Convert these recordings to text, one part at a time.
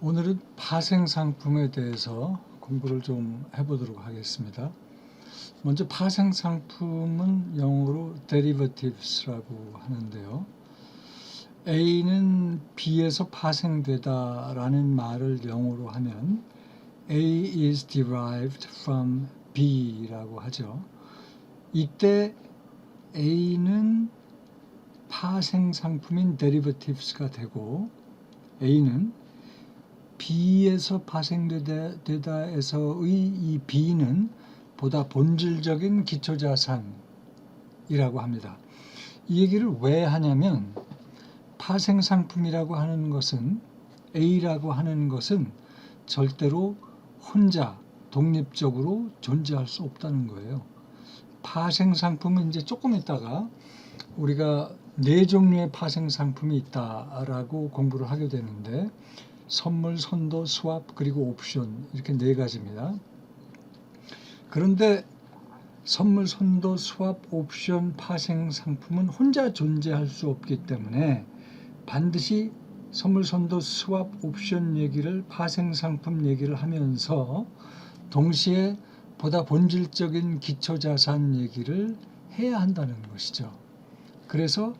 오늘은 파생상품에 대해서 공부를 좀 해보도록 하겠습니다. 먼저 파생상품은 영어로 derivatives라고 하는데요. A는 B에서 파생되다 라는 말을 영어로 하면 A is derived from B라고 하죠. 이때 A는 파생상품인 derivatives가 되고 A는 B에서 파생되다에서의 이 B는 보다 본질적인 기초자산이라고 합니다. 이 얘기를 왜 하냐면 파생상품이라고 하는 것은 A라고 하는 것은 절대로 혼자 독립적으로 존재할 수 없다는 거예요. 파생상품은 이제 조금 있다가 우리가 네 종류의 파생상품이 있다라고 공부를 하게 되는데 선물, 선도, 스왑, 그리고 옵션 이렇게 네 가지입니다. 그런데 선물, 선도, 스왑, 옵션, 파생 상품은 혼자 존재할 수 없기 때문에 반드시 선물, 선도, 스왑, 옵션 얘기를 파생 상품 얘기를 하면서 동시에 보다 본질적인 기초자산 얘기를 해야 한다는 것이죠. 그래서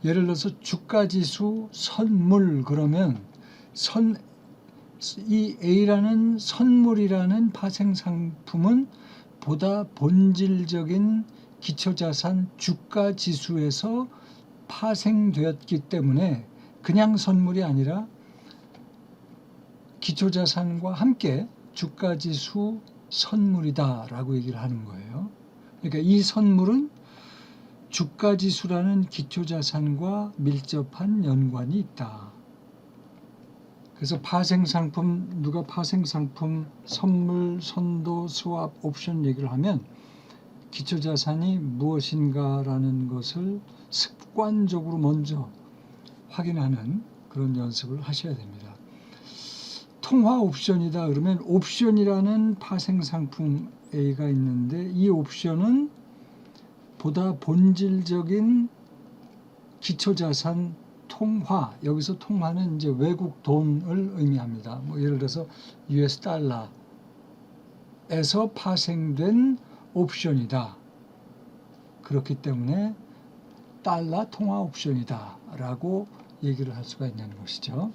예를 들어서 주가지수, 선물 그러면 이 A라는 선물이라는 파생상품은 보다 본질적인 기초자산 주가지수에서 파생되었기 때문에 그냥 선물이 아니라 기초자산과 함께 주가지수 선물이다라고 얘기를 하는 거예요. 그러니까 이 선물은 주가지수라는 기초자산과 밀접한 연관이 있다. 그래서 파생상품, 누가 파생상품, 선물, 선도, 스왑, 옵션 얘기를 하면 기초자산이 무엇인가라는 것을 습관적으로 먼저 확인하는 그런 연습을 하셔야 됩니다. 통화 옵션이다 그러면 옵션이라는 파생상품 A가 있는데 이 옵션은 보다 본질적인 기초자산 통화, 여기서 통화는 이제 외국 돈을 의미합니다. 예를 들어서 US 달러에서 파생된 옵션이다. 그렇기 때문에 달러 통화 옵션이다 라고 얘기를 할 수가 있는 것이죠.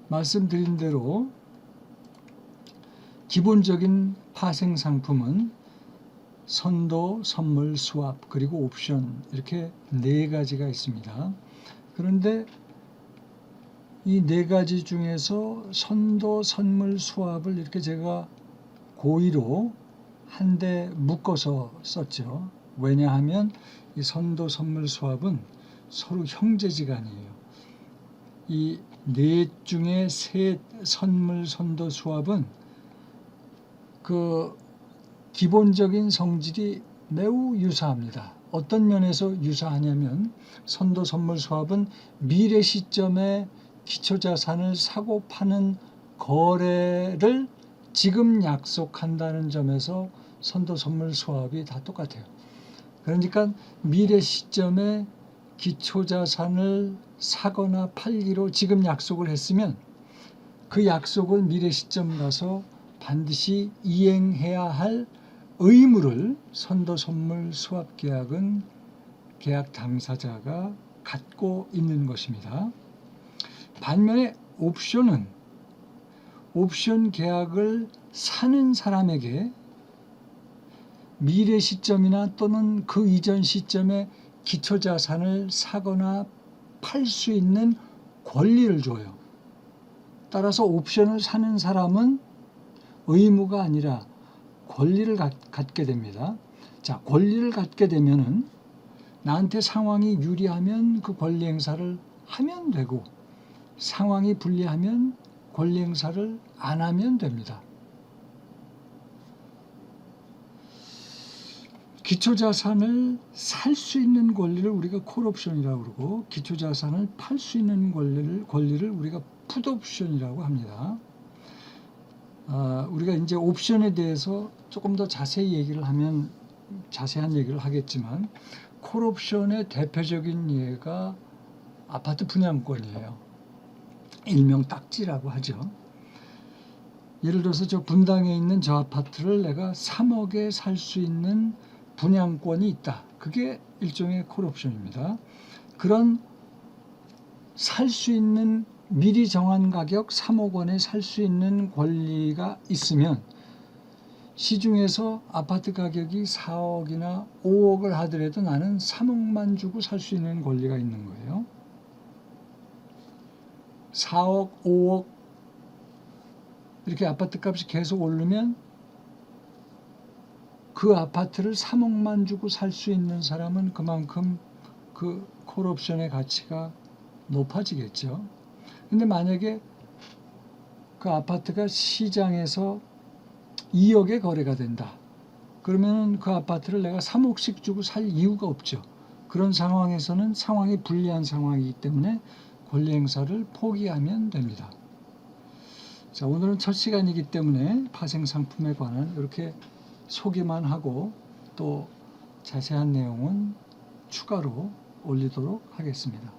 말씀드린 대로 기본적인 파생 상품은 선도, 선물, 스왑, 그리고 옵션 이렇게 네 가지가 있습니다. 그런데 이 네 가지 중에서 선도, 선물, 스왑을 이렇게 제가 고의로 한데 묶어서 썼죠. 왜냐하면 이 선도, 선물, 스왑은 서로 형제지간이에요. 이 넷 중에 셋 선물, 선도, 스왑은 그 기본적인 성질이 매우 유사합니다. 어떤 면에서 유사하냐면 선도, 선물, 스왑은 미래 시점에 기초자산을 사고 파는 거래를 지금 약속한다는 점에서 선도, 선물, 스왑이 다 똑같아요. 그러니까 미래 시점에 기초자산을 사거나 팔기로 지금 약속을 했으면 그 약속을 미래 시점 가서 반드시 이행해야 할 의무를 선도, 선물, 스왑 계약은 계약 당사자가 갖고 있는 것입니다. 반면에 옵션은 옵션 계약을 사는 사람에게 미래 시점이나 또는 그 이전 시점에 기초자산을 사거나 팔 수 있는 권리를 줘요. 따라서 옵션을 사는 사람은 의무가 아니라 권리를 갖게 됩니다. 자, 권리를 갖게 되면은 나한테 상황이 유리하면 그 권리 행사를 하면 되고 상황이 불리하면 권리 행사를 안 하면 됩니다. 기초자산을 살 수 있는 권리를 우리가 콜옵션이라고 그러고 기초자산을 팔 수 있는 권리를 우리가 풋옵션이라고 합니다. 우리가 이제 옵션에 대해서 조금 더 자세히 얘기를 하면 자세한 얘기를 하겠지만 콜옵션의 대표적인 예가 아파트 분양권이에요. 일명 딱지라고 하죠. 예를 들어서 저 분당에 있는 저 아파트를 내가 3억에 살 수 있는 분양권이 있다. 그게 일종의 콜옵션입니다. 그런 살 수 있는 미리 정한 가격 3억 원에 살 수 있는 권리가 있으면 시중에서 아파트 가격이 4억이나 5억을 하더라도 나는 3억만 주고 살 수 있는 권리가 있는 거예요. 4억, 5억 이렇게 아파트 값이 계속 오르면 그 아파트를 3억만 주고 살 수 있는 사람은 그만큼 그 콜옵션의 가치가 높아지겠죠. 근데 만약에 그 아파트가 시장에서 2억에 거래가 된다. 그러면 그 아파트를 내가 3억씩 주고 살 이유가 없죠. 그런 상황에서는 상황이 불리한 상황이기 때문에 권리 행사를 포기하면 됩니다. 자, 오늘은 첫 시간이기 때문에 파생 상품에 관한 이렇게 소개만 하고 또 자세한 내용은 추가로 올리도록 하겠습니다.